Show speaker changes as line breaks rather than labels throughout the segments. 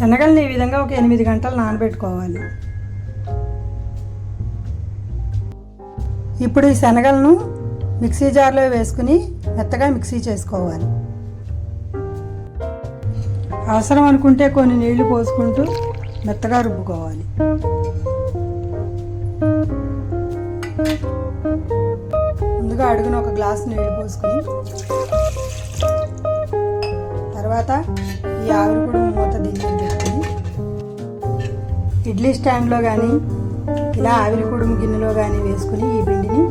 శనగల్ని ఈ విధంగా ఒక 8 గంటలు నానబెట్టుకోవాలి. ఇప్పుడు ఈ శనగలను మిక్సీ జార్లో వేసుకుని మెత్తగా మిక్సీ చేసుకోవాలి. అవసరం అనుకుంటే కొన్ని నీళ్లు పోసుకుంటూ మెత్తగా రుబ్బుకోవాలి. ముందుగా అడుగున ఒక గ్లాసు నీళ్లు పోసుకుని తర్వాత ఈ ఆవిరికుడు మూత దీని మీద పెట్టుకుని ఇడ్లీ స్టాండ్లో కానీ ఇలా ఆవిరికుడు గిన్నెలో కానీ వేసుకుని ఈ పిండిని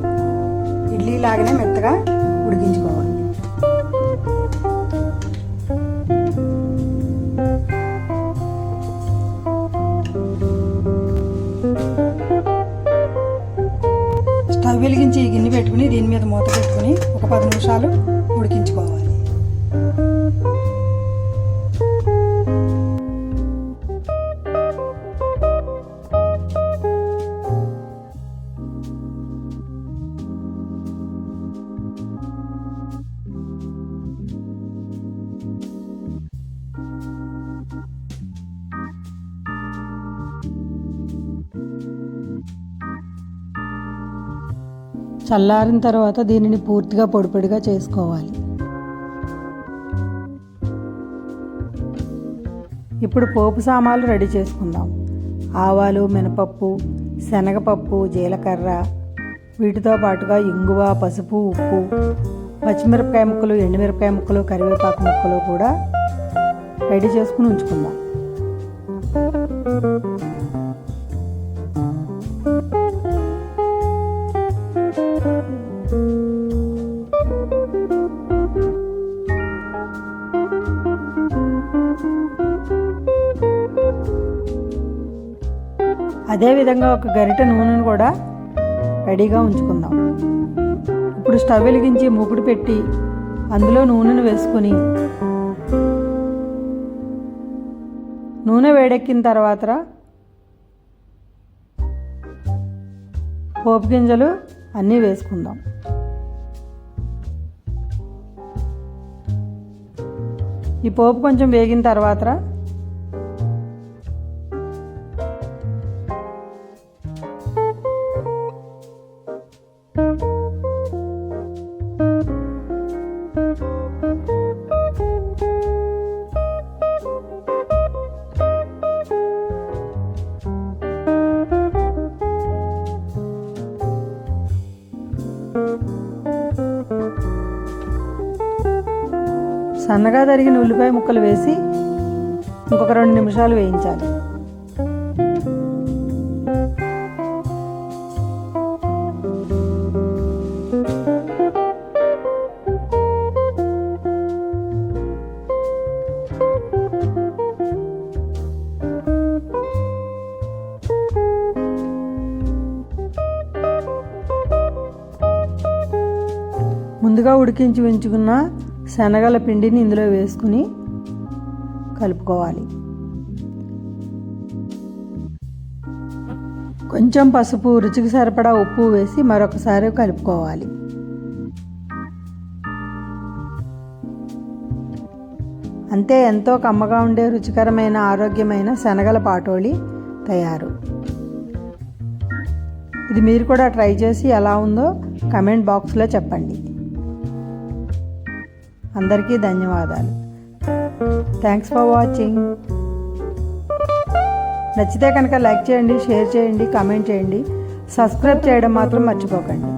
ఇడ్లీ లాగానే మెత్తగా ఉడికించుకోవాలి. స్టవ్ వెలిగించి ఈ గిన్నె పెట్టుకుని దీని మీద మూత పెట్టుకుని ఒక 10 నిమిషాలు ఉడికించుకోవాలి. చల్లారిన తర్వాత దీనిని పూర్తిగా పొడిపొడిగా చేసుకోవాలి. ఇప్పుడు పోపు సామాన్లు రెడీ చేసుకుందాం. ఆవాలు, మినపప్పు, శనగపప్పు, జీలకర్ర, వీటితో పాటుగా ఇంగువ, పసుపు, ఉప్పు, పచ్చిమిరపకాయ ముక్కలు, ఎండుమిరపకాయ ముక్కలు, కరివేపాకు ముక్కలు కూడా రెడీ చేసుకుని ఉంచుకుందాం. అదేవిధంగా ఒక గరిటె నూనెను కూడా రెడీగా ఉంచుకుందాం. ఇప్పుడు స్టవ్ వెలిగించి మూకుడు పెట్టి అందులో నూనెను వేసుకొని నూనె వేడెక్కిన తర్వాత పోపు గింజలు అన్నీ వేసుకుందాం. ఈ పోపు కొంచెం వేగిన తర్వాత సన్నగా తరిగిన ఉల్లిపాయ ముక్కలు వేసి ఇంకొక 2 నిమిషాలు వేయించాలి. ముందుగా ఉడికించి ఉంచుకున్న శనగల పిండిని ఇందులో వేసుకుని కలుపుకోవాలి. కొంచెం పసుపు, రుచికి సరిపడా ఉప్పు వేసి మరొకసారి కలుపుకోవాలి. అంతే, ఎంతో కమ్మగా ఉండే రుచికరమైన ఆరోగ్యమైన శనగల పాటోలి తయారు. ఇది మీరు కూడా ట్రై చేసి ఎలా ఉందో కమెంట్ బాక్స్లో చెప్పండి. అందరికీ ధన్యవాదాలు. Thanks for watching. నచ్చితే కనుక లైక్ చేయండి, షేర్ చేయండి, కామెంట్ చేయండి. సబ్స్క్రైబ్ చేయడం మాత్రం మర్చిపోకండి.